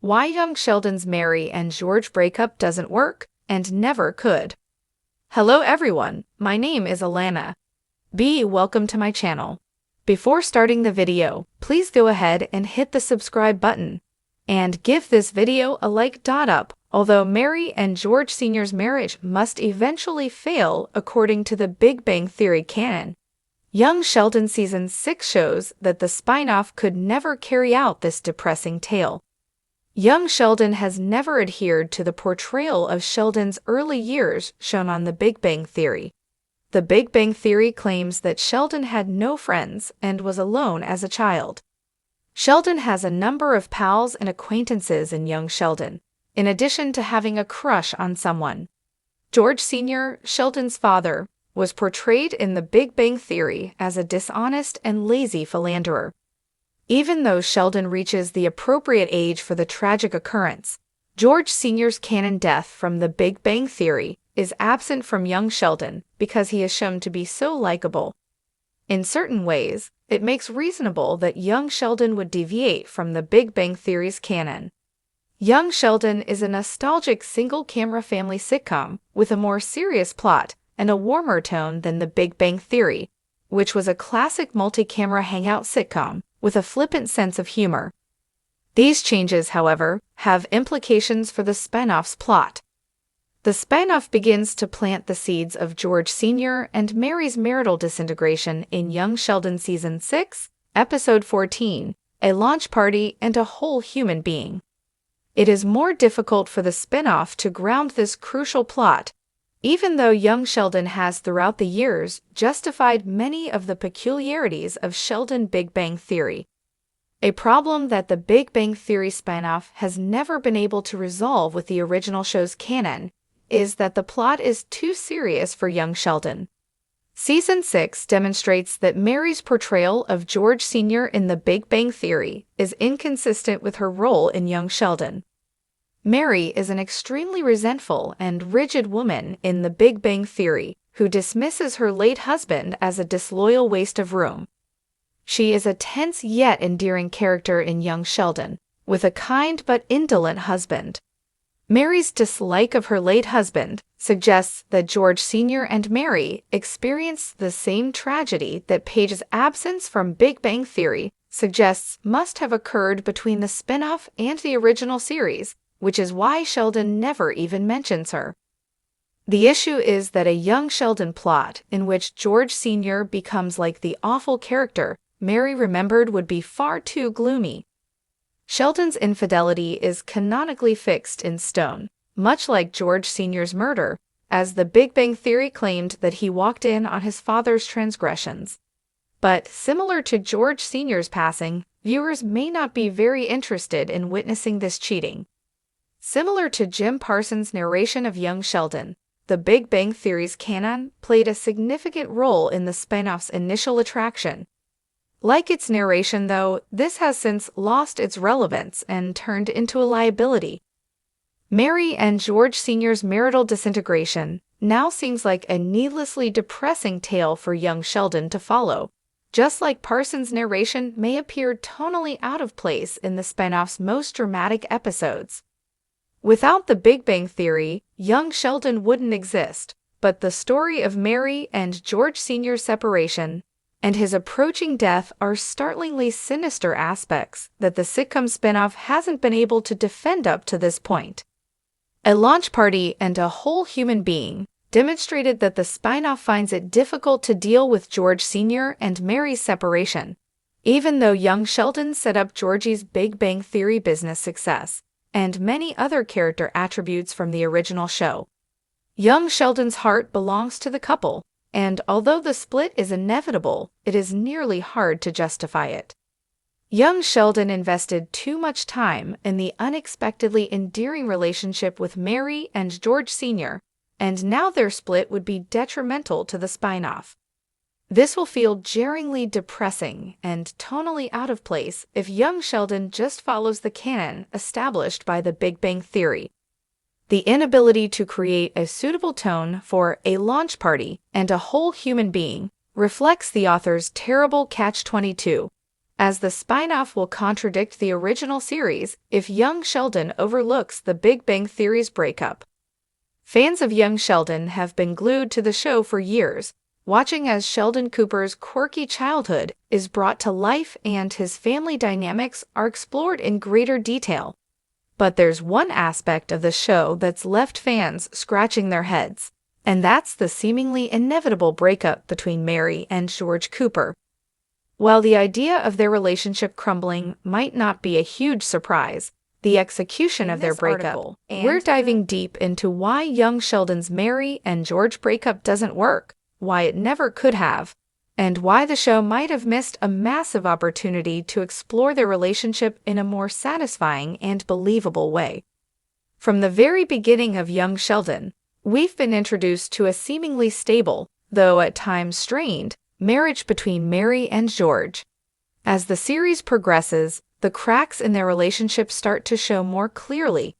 Why young Sheldon's Mary and George breakup doesn't work and never could. Hello everyone, my name is Alana. Welcome to my channel. Before starting the video, please go ahead and hit the subscribe button. And give this video a like. Up. Although Mary and George Sr.'s marriage must eventually fail according to the Big Bang Theory canon, Young Sheldon Season 6 shows that the spin-off could never carry out this depressing tale. Young Sheldon has never adhered to the portrayal of Sheldon's early years shown on The Big Bang Theory. The Big Bang Theory claims that Sheldon had no friends and was alone as a child. Sheldon has a number of pals and acquaintances in Young Sheldon, in addition to having a crush on someone. George Sr., Sheldon's father, was portrayed in The Big Bang Theory as a dishonest and lazy philanderer. Even though Sheldon reaches the appropriate age for the tragic occurrence, George Sr.'s canon death from The Big Bang Theory is absent from young Sheldon because he is shown to be so likable. In certain ways, it makes reasonable that young Sheldon would deviate from The Big Bang Theory's canon. Young Sheldon is a nostalgic single-camera family sitcom with a more serious plot and a warmer tone than The Big Bang Theory, which was a classic multi-camera hangout sitcom with a flippant sense of humor. These changes, however, have implications for the spin-off's plot. The spin-off begins to plant the seeds of George Sr. and Mary's marital disintegration in Young Sheldon Season 6, Episode 14, A Launch Party and a Whole Human Being. It is more difficult for the spin-off to ground this crucial plot, even though young Sheldon has throughout the years justified many of the peculiarities of Sheldon Big Bang Theory. A problem that the Big Bang Theory spin-off has never been able to resolve with the original show's canon is that the plot is too serious for young Sheldon. Season 6 demonstrates that Mary's portrayal of George Sr. in The Big Bang Theory is inconsistent with her role in Young Sheldon. Mary is an extremely resentful and rigid woman in The Big Bang Theory who dismisses her late husband as a disloyal waste of room. She is a tense yet endearing character in Young Sheldon, with a kind but indolent husband. Mary's dislike of her late husband suggests that George Sr. and Mary experienced the same tragedy that Paige's absence from Big Bang Theory suggests must have occurred between the spin-off and the original series, which is why Sheldon never even mentions her. The issue is that a Young Sheldon plot in which George Sr. becomes like the awful character Mary remembered would be far too gloomy. Sheldon's infidelity is canonically fixed in stone, much like George Sr.'s murder, as The Big Bang Theory claimed that he walked in on his father's transgressions. But similar to George Sr.'s passing, viewers may not be very interested in witnessing this cheating. Similar to Jim Parsons' narration of Young Sheldon, The Big Bang Theory's canon played a significant role in the spin-off's initial attraction. Like its narration, though, this has since lost its relevance and turned into a liability. Mary and George Sr.'s marital disintegration now seems like a needlessly depressing tale for young Sheldon to follow, just like Parsons' narration may appear tonally out of place in the spin-off's most dramatic episodes. Without The Big Bang Theory, young Sheldon wouldn't exist, but the story of Mary and George Sr.'s separation and his approaching death are startlingly sinister aspects that the sitcom spin-off hasn't been able to defend up to this point. A Launch Party and a Whole Human Being demonstrated that the spin-off finds it difficult to deal with George Sr. and Mary's separation, even though young Sheldon set up Georgie's Big Bang Theory business success and many other character attributes from the original show. Young Sheldon's heart belongs to the couple, and although the split is inevitable, it is nearly hard to justify it. Young Sheldon invested too much time in the unexpectedly endearing relationship with Mary and George Sr., and now their split would be detrimental to the spin-off. This will feel jarringly depressing and tonally out of place if young Sheldon just follows the canon established by The Big Bang Theory. The inability to create a suitable tone for A Launch Party and a Whole Human Being reflects the author's terrible catch-22. as the spin-off will contradict the original series if young Sheldon overlooks the Big Bang Theory's breakup. Fans of young Sheldon have been glued to the show for years, watching as Sheldon Cooper's quirky childhood is brought to life and his family dynamics are explored in greater detail. But there's one aspect of the show that's left fans scratching their heads, and that's the seemingly inevitable breakup between Mary and George Cooper. While the idea of their relationship crumbling might not be a huge surprise, the execution of their breakup, we're diving deep into why young Sheldon's Mary and George breakup doesn't work, why it never could have, and why the show might have missed a massive opportunity to explore their relationship in a more satisfying and believable way. From the very beginning of young Sheldon, we've been introduced to a seemingly stable, though at times strained, marriage between Mary and George. As the series progresses, the cracks in their relationship start to show more clearly.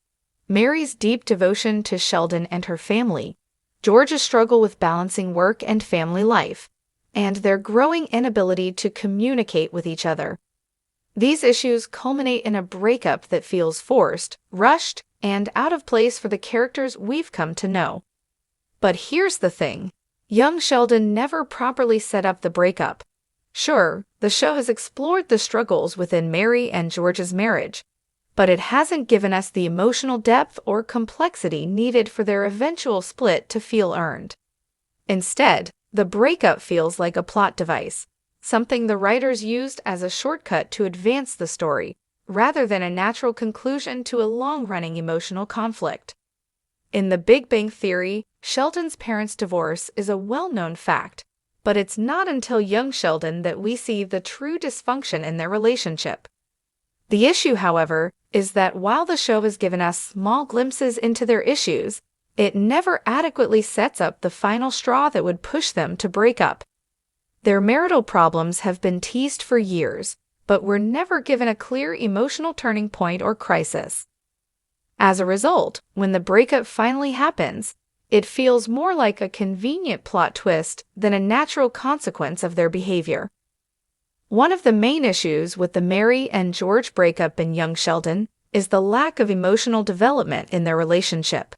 Mary's deep devotion to Sheldon and her family, George's struggle with balancing work and family life, and their growing inability to communicate with each other. These issues culminate in a breakup that feels forced, rushed, and out of place for the characters we've come to know. But here's the thing. Young Sheldon never properly set up the breakup. Sure, the show has explored the struggles within Mary and George's marriage, but it hasn't given us the emotional depth or complexity needed for their eventual split to feel earned. Instead, the breakup feels like a plot device, something the writers used as a shortcut to advance the story, rather than a natural conclusion to a long-running emotional conflict. In The Big Bang Theory, Sheldon's parents' divorce is a well-known fact, but it's not until young Sheldon that we see the true dysfunction in their relationship. The issue, however, is that while the show has given us small glimpses into their issues, it never adequately sets up the final straw that would push them to break up. Their marital problems have been teased for years, but were never given a clear emotional turning point or crisis. As a result, when the breakup finally happens, it feels more like a convenient plot twist than a natural consequence of their behavior. One of the main issues with the Mary and George breakup in young Sheldon is the lack of emotional development in their relationship.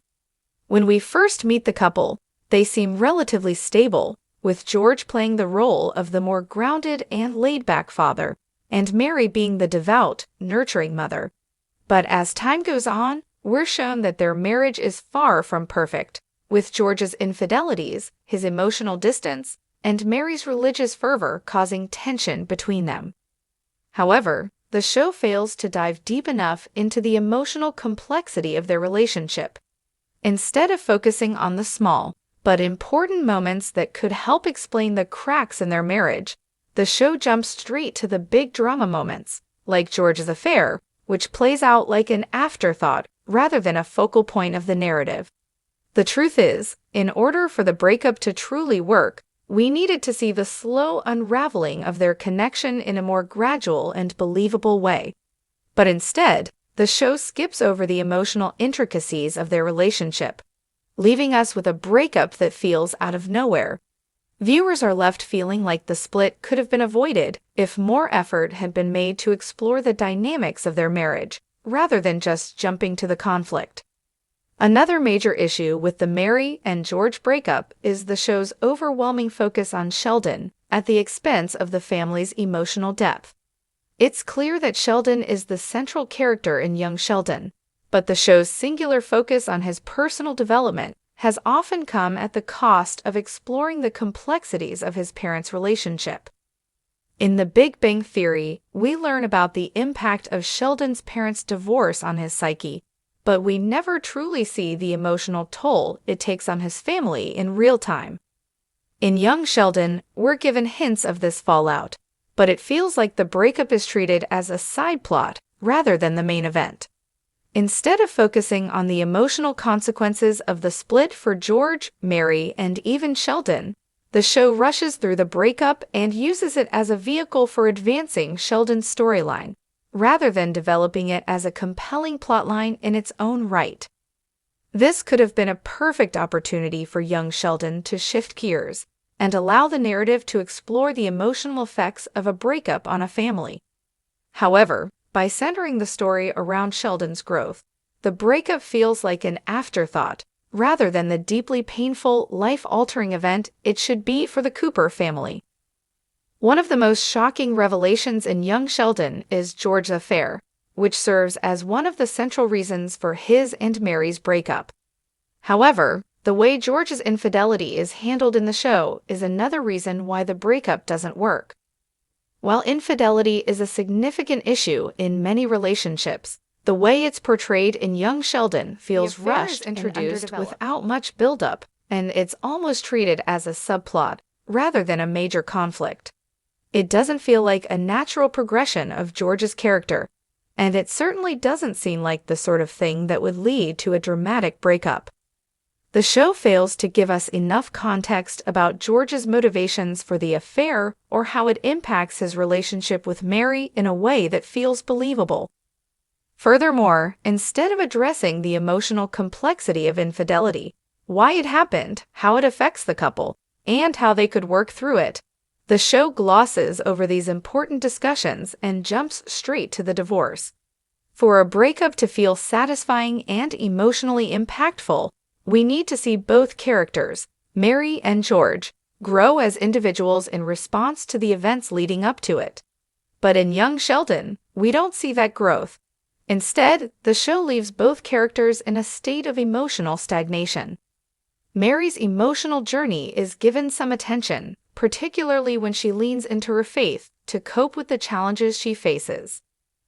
When we first meet the couple, they seem relatively stable, with George playing the role of the more grounded and laid-back father, and Mary being the devout, nurturing mother. But as time goes on, we're shown that their marriage is far from perfect, with George's infidelities, his emotional distance, and Mary's religious fervor causing tension between them. However, the show fails to dive deep enough into the emotional complexity of their relationship. Instead of focusing on the small, but important moments that could help explain the cracks in their marriage, the show jumps straight to the big drama moments, like George's affair, which plays out like an afterthought rather than a focal point of the narrative. The truth is, in order for the breakup to truly work, we needed to see the slow unraveling of their connection in a more gradual and believable way. But instead, the show skips over the emotional intricacies of their relationship, leaving us with a breakup that feels out of nowhere. Viewers are left feeling like the split could have been avoided if more effort had been made to explore the dynamics of their marriage, rather than just jumping to the conflict. Another major issue with the Mary and George breakup is the show's overwhelming focus on Sheldon at the expense of the family's emotional depth. It's clear that Sheldon is the central character in young Sheldon, but the show's singular focus on his personal development has often come at the cost of exploring the complexities of his parents' relationship. In The Big Bang Theory, we learn about the impact of Sheldon's parents' divorce on his psyche, but we never truly see the emotional toll it takes on his family in real time. In young Sheldon, we're given hints of this fallout, but it feels like the breakup is treated as a side plot rather than the main event. Instead of focusing on the emotional consequences of the split for George, Mary, and even Sheldon, the show rushes through the breakup and uses it as a vehicle for advancing Sheldon's storyline, rather than developing it as a compelling plotline in its own right. This could have been a perfect opportunity for young Sheldon to shift gears and allow the narrative to explore the emotional effects of a breakup on a family, However, by centering the story around Sheldon's growth, the breakup feels like an afterthought rather than the deeply painful, life-altering event it should be for the Cooper family. One of the most shocking revelations in young Sheldon is George's affair, which serves as one of the central reasons for his and Mary's breakup. However, the way George's infidelity is handled in the show is another reason why the breakup doesn't work. While infidelity is a significant issue in many relationships, the way it's portrayed in young Sheldon feels rushed and introduced without much build-up, and it's almost treated as a subplot rather than a major conflict. It doesn't feel like a natural progression of George's character, and it certainly doesn't seem like the sort of thing that would lead to a dramatic breakup. The show fails to give us enough context about George's motivations for the affair or how it impacts his relationship with Mary in a way that feels believable. Furthermore, instead of addressing the emotional complexity of infidelity, why it happened, how it affects the couple, and how they could work through it, the show glosses over these important discussions and jumps straight to the divorce. For a breakup to feel satisfying and emotionally impactful, we need to see both characters, Mary and George, grow as individuals in response to the events leading up to it. But in young Sheldon, we don't see that growth. Instead, the show leaves both characters in a state of emotional stagnation. Mary's emotional journey is given some attention, particularly when she leans into her faith to cope with the challenges she faces.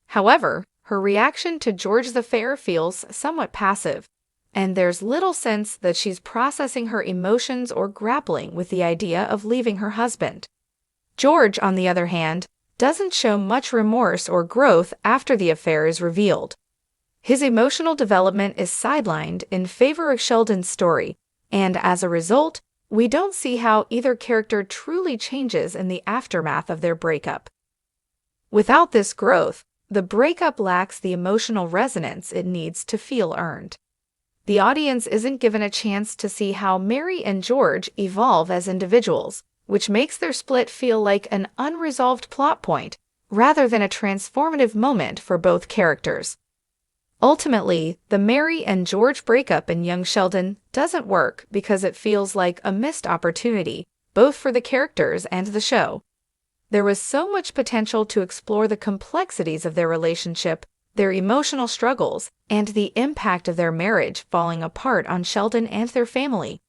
However, her reaction to George's affair feels somewhat passive, and there's little sense that she's processing her emotions or grappling with the idea of leaving her husband. George, on the other hand, doesn't show much remorse or growth after the affair is revealed. His emotional development is sidelined in favor of Sheldon's story, and as a result, we don't see how either character truly changes in the aftermath of their breakup. Without this growth, the breakup lacks the emotional resonance it needs to feel earned. The audience isn't given a chance to see how Mary and George evolve as individuals, which makes their split feel like an unresolved plot point rather than a transformative moment for both characters. Ultimately, the Mary and George breakup in young Sheldon doesn't work because it feels like a missed opportunity, both for the characters and the show. There was so much potential to explore the complexities of their relationship, their emotional struggles, and the impact of their marriage falling apart on Sheldon and their family.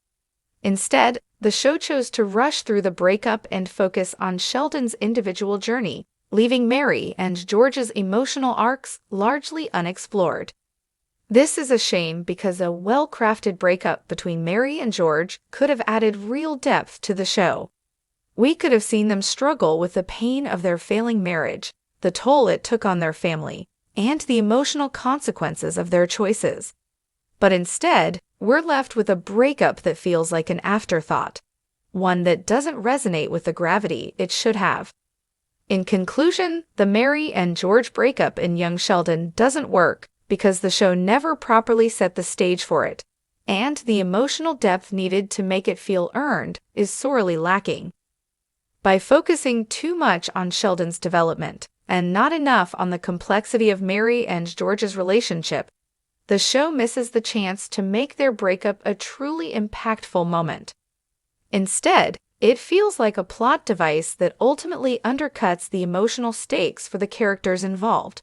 Instead, the show chose to rush through the breakup and focus on Sheldon's individual journey, leaving Mary and George's emotional arcs largely unexplored. This is a shame because a well-crafted breakup between Mary and George could have added real depth to the show. We could have seen them struggle with the pain of their failing marriage, the toll it took on their family, and the emotional consequences of their choices. But instead, we're left with a breakup that feels like an afterthought, one that doesn't resonate with the gravity it should have. In conclusion, the Mary and George breakup in young Sheldon doesn't work because the show never properly set the stage for it, and the emotional depth needed to make it feel earned is sorely lacking. By focusing too much on Sheldon's development and not enough on the complexity of Mary and George's relationship, the show misses the chance to make their breakup a truly impactful moment. Instead, it feels like a plot device that ultimately undercuts the emotional stakes for the characters involved.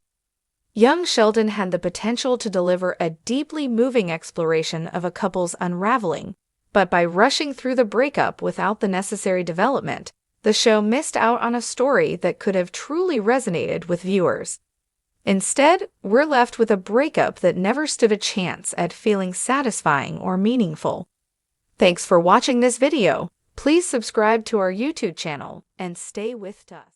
Young Sheldon had the potential to deliver a deeply moving exploration of a couple's unraveling, but by rushing through the breakup without the necessary development, the show missed out on a story that could have truly resonated with viewers. Instead, we're left with a breakup that never stood a chance at feeling satisfying or meaningful. Thanks for watching this video. Please subscribe to our YouTube channel and stay with us.